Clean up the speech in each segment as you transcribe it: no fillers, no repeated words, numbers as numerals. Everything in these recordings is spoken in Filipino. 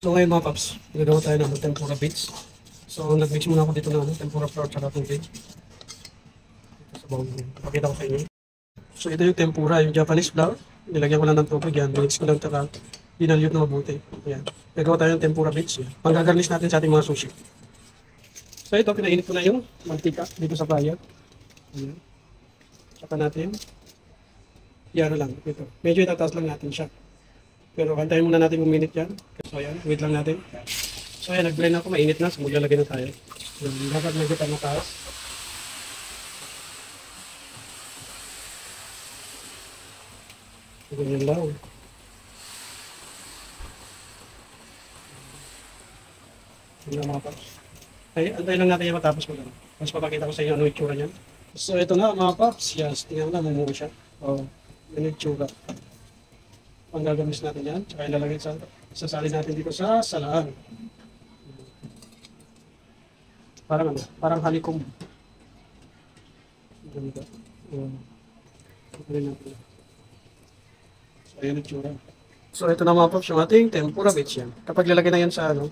So ngayon mga paps, nagagawa tayo ng tempura beets. So nag-mix muna ako dito ng tempura flour at tubig. Sa bowl. Pakita ko sa inyo. So ito yung tempura, yung Japanese flour. Nilagyan ko lang ng tubig yan. Mix ko lang taka. Dinalyot na mabuti. Ayan. Nagawa tayo ng tempura beets. Pang-garnish natin sa ating mga sushi. So ito, pinainit ko na yung mantika dito sa fryer. Ayan. Saka natin. Yan lang. Ito. Medyo itataas lang natin siya. Pero kantayin muna natin uminit yan. So ayan, wait lang natin. So ayan, nag-blend ako, mainit na. So maglalagay na tayo. Ayan, dapat medyo mataas. So ganyan lang. Ganyan mga paps. Ay, antayin lang natin yung matapos mo lang. Mas papakita ko sa inyo ano yung itsura niyan. So ito na mga paps. Yes, tingnan mo na, mumuha siya. O, yun yung itsura. Ang gagamis natin yan. Tsaka ilalagay sasali natin dito sa salaan. Parang ano? Parang halikom. Ganito. So ayan yung itsura. So ito na mga paps yung ating tempura beets yan. Kapag lalagay na yan sa ano,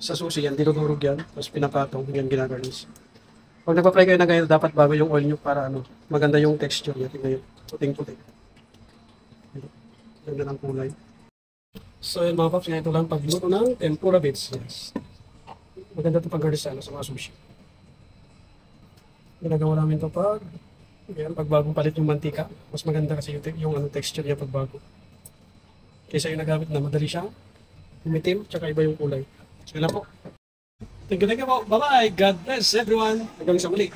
sa sushi yan, dinudurog yan, tapos pinapatong, yan ginagarnish. Pag nagpa-fry kayo na ganyan, dapat bago yung oil nyo para ano, maganda yung texture niya. Tingnan yun, puting-puting. Ganda ng kulay. So yun mga paps, ito lang pagluto ng tempura beets. Yes. Maganda ito pag-garnish sa mga sushi. Ginagawa namin ito pag bagong palit yung mantika. Mas maganda kasi yung ano, texture niya pag bago. Kaysa yung nagamit na madali siyang umitim, tsaka iba yung kulay. So yun lang po. Thank you po. Bye-bye. God bless everyone. Hanggang sa muli.